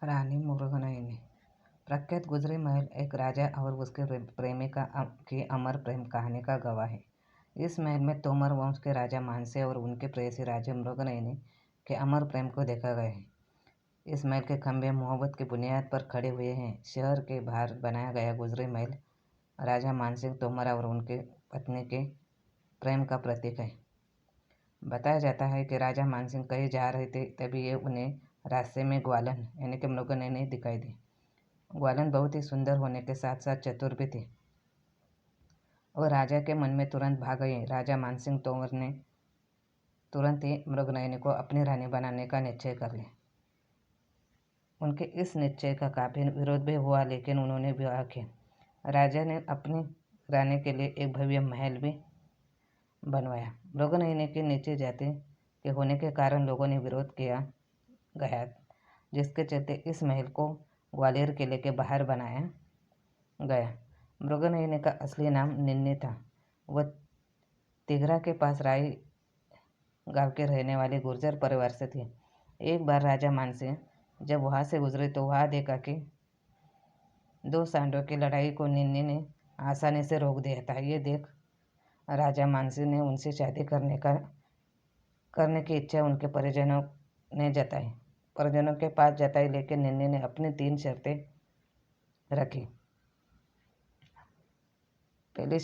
रानी मृगनयनी। प्रख्यात गुजरी महल एक राजा और उसके प्रेमिका की अमर प्रेम कहानी का गवाह है। इस महल में तोमर वंश के राजा मानसे और उनके प्रेयसी राजा मृगनयनी के अमर प्रेम को देखा गया है। इस महल के खंभे मोहब्बत की बुनियाद पर खड़े हुए हैं। शहर के बाहर बनाया गया गुजरी महल राजा मानसिंह तोमर और उनके पत्नी के प्रेम का प्रतीक है। बताया जाता है कि राजा मानसिंह कहीं जा रहे थे, तभी ये उन्हें रास्ते में ग्वालन यानी कि मृगनयनी दिखाई दी। ग्वालन बहुत ही सुंदर होने के साथ साथ चतुर भी थे और राजा के मन में तुरंत भाग गए। राजा मानसिंह तोमर ने तुरंत ही मृगनयनी को अपनी रानी बनाने का निश्चय कर लिया। उनके इस निश्चय का काफी विरोध भी हुआ, लेकिन उन्होंने विवाह किया। राजा ने अपनी रानी के लिए एक भव्य महल भी बनवाया। मृगनयनी के नीचे जाति के होने के कारण लोगों ने विरोध किया गया, जिसके चलते इस महल को ग्वालियर किले के बाहर बनाया गया। मृगनयनी का असली नाम निन्नी था। वह तिघरा के पास राई गांव के रहने वाले गुर्जर परिवार से थी। एक बार राजा मानसिंह जब वहां से गुजरे तो वहां देखा कि दो सांडों की लड़ाई को निन्नी ने आसानी से रोक दिया था। ये देख राजा मानसिंह ने उनसे शादी करने की इच्छा उनके परिजनों के पास जताई, लेकिन निन्नी ने अपनी 3 शर्तें रखी। पहली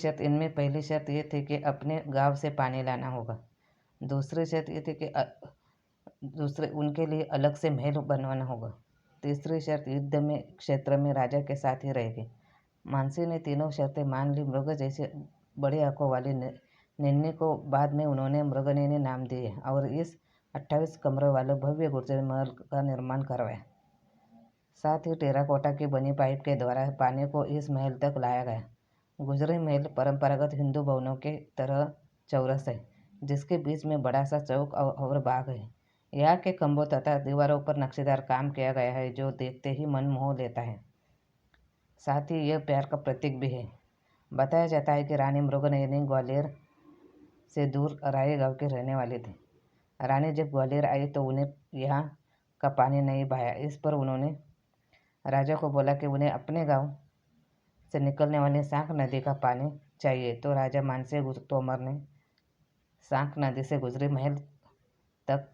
शर्त ये थी कि अपने गांव से पानी लाना होगा। दूसरी शर्त ये थी कि उनके लिए अलग से महल बनवाना होगा। तीसरी शर्त युद्ध में क्षेत्र में राजा के साथ ही रहेगी। मानसिंह ने तीनों शर्तें मान ली। मृग जैसे बड़ी आंखों वाली निन्नी को बाद में उन्होंने मृगनयनी नाम दिए और इस 28 कमरों वाले भव्य गुर्जर महल का निर्माण करवाया। साथ ही टेराकोटा की बनी पाइप के द्वारा पानी को इस महल तक लाया गया। गुजरी महल परंपरागत हिंदू भवनों के तरह चौरस है, जिसके बीच में बड़ा सा चौक और बाग है। यहाँ के खंभों तथा दीवारों पर नक्शेदार काम किया गया है, जो देखते ही मन मोह लेता है। साथ ही यह प्यार का प्रतीक भी है। बताया जाता है कि रानी मृगनयनी ग्वालियर से दूर राय गांव के रहने वाली थी। रानी जब ग्वालियर आई तो उन्हें यहाँ का पानी नहीं भाया। इस पर उन्होंने राजा को बोला कि उन्हें अपने गांव से निकलने वाली सांक नदी का पानी चाहिए। तो राजा मानसिंह तोमर ने सांक नदी से गुजरी महल तक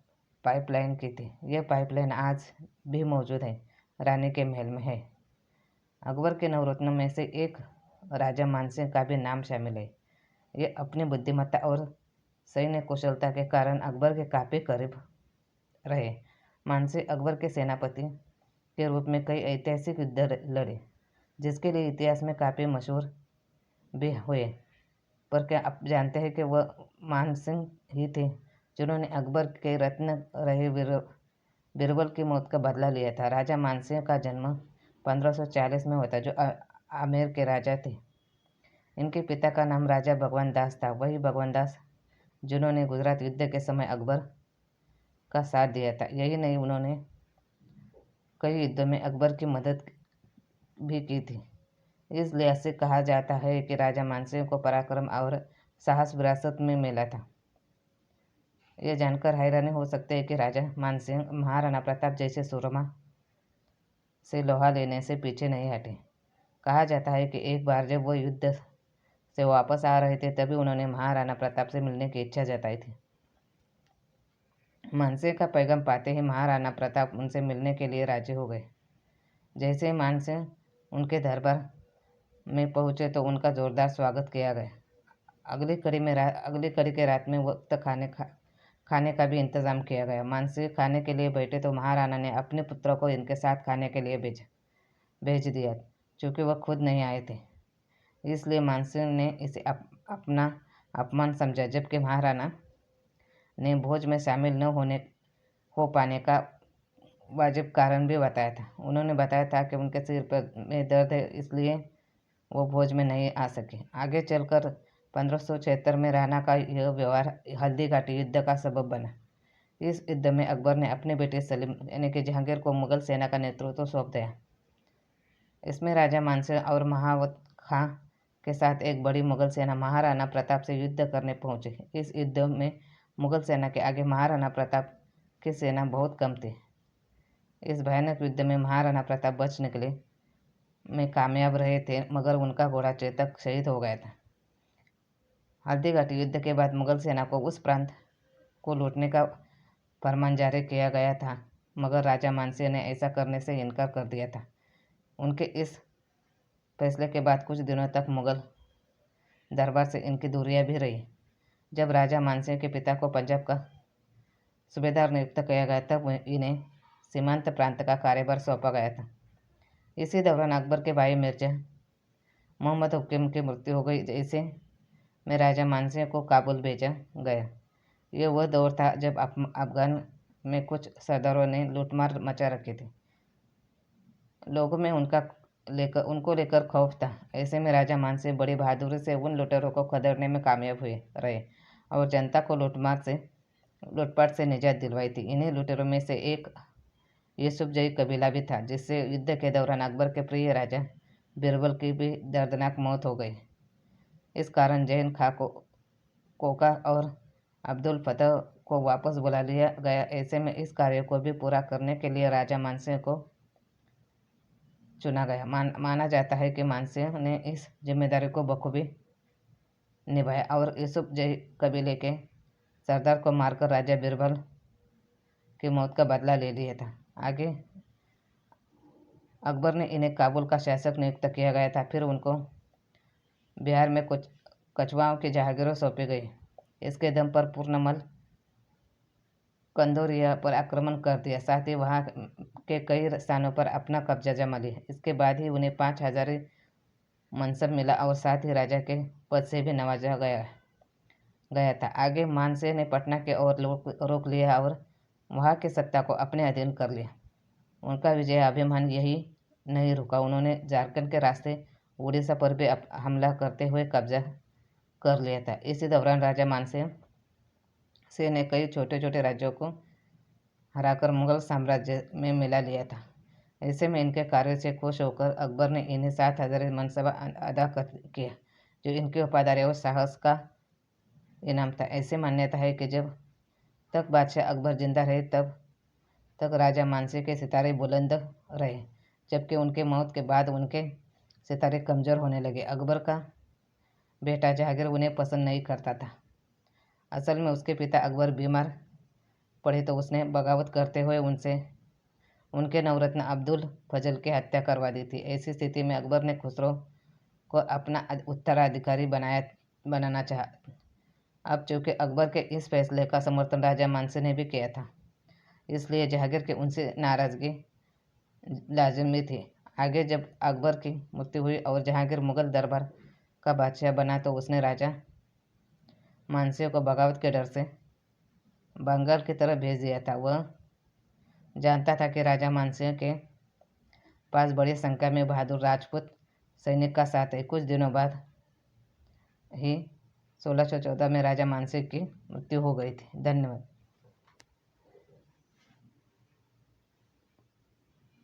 पाइपलाइन की थी। यह पाइपलाइन आज भी मौजूद है, रानी के महल में है। अकबर के नवरत्नों में से एक राजा मानसिंह का भी नाम शामिल है। ये अपनी बुद्धिमत्ता और सैन्य कुशलता के कारण अकबर के काफ़ी करीब रहे। मानसिंह अकबर के सेनापति के रूप में कई ऐतिहासिक युद्ध लड़े, जिसके लिए इतिहास में काफ़ी मशहूर भी हुए। पर क्या आप जानते हैं कि वह मानसिंह ही थे जिन्होंने अकबर के रत्न रहे बीरबल की मौत का बदला लिया था। राजा मानसिंह का जन्म 1540 में हुआ था, जो आमेर के राजा थे। इनके पिता का नाम राजा भगवान दास था। वही भगवान दास जिन्होंने गुजरात युद्ध के समय अकबर का साथ दिया था। यही नहीं, उन्होंने कई युद्धों में अकबर की मदद भी की थी। इस लिहाज से कहा जाता है कि राजा मानसिंह को पराक्रम और साहस विरासत में मिला था। यह जानकर हैरानी हो सकती है कि राजा मानसिंह महाराणा प्रताप जैसे सूरमा से लोहा लेने से पीछे नहीं हटे। कहा जाता है कि एक बार जब वो युद्ध से वापस आ रहे थे, तभी उन्होंने महाराणा प्रताप से मिलने की इच्छा जताई थी। मानसिंह का पैगाम पाते ही महाराणा प्रताप उनसे मिलने के लिए राजी हो गए। जैसे ही मानसिंह उनके दरबार में पहुंचे तो उनका जोरदार स्वागत किया गया। अगली कड़ी के रात में वक्त खाने का भी इंतजाम किया गया। मानसिंह खाने के लिए बैठे तो महाराणा ने अपने पुत्र को इनके साथ खाने के लिए भेज दिया। चूँकि वह खुद नहीं आए थे, इसलिए मानसिंह ने इसे अपना अपमान समझा, जबकि महाराणा ने भोज में शामिल न हो पाने का वाजिब कारण भी बताया था। उन्होंने बताया था कि उनके सिर में दर्द है, इसलिए वो भोज में नहीं आ सके। आगे चलकर 1576 में राणा का यह व्यवहार हल्दी घाटी युद्ध का सबब बना। इस युद्ध में अकबर ने अपने बेटे सलीम यानी कि जहांगीर को मुगल सेना का नेतृत्व सौंप दिया। इसमें राजा मानसिंह और महावत खां के साथ एक बड़ी मुगल सेना महाराणा प्रताप से युद्ध करने पहुंची। इस युद्ध में मुगल सेना के आगे महाराणा प्रताप की सेना बहुत कम थी। इस भयानक युद्ध में महाराणा प्रताप बच निकले में कामयाब रहे थे, मगर उनका घोड़ा चेतक शहीद हो गया था। हल्दीघाटी युद्ध के बाद मुगल सेना को उस प्रांत को लूटने का फरमान जारी किया गया था, मगर राजा मानसिंह ने ऐसा करने से इनकार कर दिया था। उनके इस फैसले के बाद कुछ दिनों तक मुगल दरबार से इनकी दूरियां भी रही। जब राजा मानसिंह के पिता को पंजाब का सूबेदार नियुक्त किया गया तब इन्हें सीमांत प्रांत का कार्यभार सौंपा गया था। इसी दौरान अकबर के भाई मिर्जा मोहम्मद हुक्म की मृत्यु हो गई, ऐसे में राजा मानसिंह को काबुल भेजा गया। ये वह दौर था जब अफगान में कुछ सरदारों ने लूटमार मचा रखी थी। लोगों में उनको लेकर खौफ था। ऐसे में राजा मानसिंह बड़ी बहादुरी से उन लुटेरों को खदेड़ने में कामयाब हुए रहे और जनता को लूटपाट से निजात दिलवाई थी। इन्हीं लुटेरों में से एक यूसुफजई कबीला भी था, जिससे युद्ध के दौरान अकबर के प्रिय राजा बीरबल की भी दर्दनाक मौत हो गई। इस कारण जैन खां कोका और अब्दुल फतह को वापस बुला लिया गया। ऐसे में इस कार्य को भी पूरा करने के लिए राजा मानसिंह को चुना गया। माना जाता है कि मानसिंह ने इस जिम्मेदारी को बखूबी निभाया और यूसुफजई कबीले के सरदार को मारकर राजा बीरबल की मौत का बदला ले लिया था। आगे अकबर ने इन्हें काबुल का शासक नियुक्त किया गया था। फिर उनको बिहार में कुछ कछवाओं की जहागीरें सौंपी गई। इसके दम पर पूर्णमल कंदौरिया पर आक्रमण कर दिया, साथ ही वहाँ के कई स्थानों पर अपना कब्जा जमा लिया। इसके बाद ही उन्हें 5 हज़ारी मनसब मिला और साथ ही राजा के पद से भी नवाजा गया था। आगे मानसिंह ने पटना के ओर रोक लिया और वहाँ की सत्ता को अपने अधीन कर लिया। उनका विजय अभिमान यही नहीं रुका, उन्होंने झारखंड के रास्ते उड़ीसा पर भी हमला करते हुए कब्जा कर लिया था। इसी दौरान राजा मानसिंह ने कई छोटे छोटे राज्यों को हराकर मुगल साम्राज्य में मिला लिया था। ऐसे में इनके कार्य से खुश होकर अकबर ने इन्हें 7 हज़ारी मनसबा अदा किया, जो इनकी वफादारी और साहस का इनाम था। ऐसी मान्यता है कि जब तक बादशाह अकबर जिंदा रहे तब तक राजा मानसिंह के सितारे बुलंद रहे, जबकि उनके मौत के बाद उनके सितारे कमज़ोर होने लगे। अकबर का बेटा जहांगीर उन्हें पसंद नहीं करता था। असल में उसके पिता अकबर बीमार पड़े तो उसने बगावत करते हुए उनके नवरत्न अब्दुल फजल की हत्या करवा दी थी। ऐसी स्थिति में अकबर ने खुसरो को अपना उत्तराधिकारी बनाना चाहा। अब चूँकि अकबर के इस फैसले का समर्थन राजा मानसिंह ने भी किया था, इसलिए जहांगीर की उनसे नाराज़गी लाजिमी थी। आगे जब अकबर की मृत्यु हुई और जहांगीर मुगल दरबार का बादशाह बना तो उसने राजा मानसिंह को बगावत के डर से बंगाल की तरफ भेज दिया था। वह जानता था कि राजा मानसिंह के पास बड़ी संख्या में बहादुर राजपूत सैनिक का साथ है। कुछ दिनों बाद ही 1614 में राजा मानसिंह की मृत्यु हो गई थी। धन्यवाद।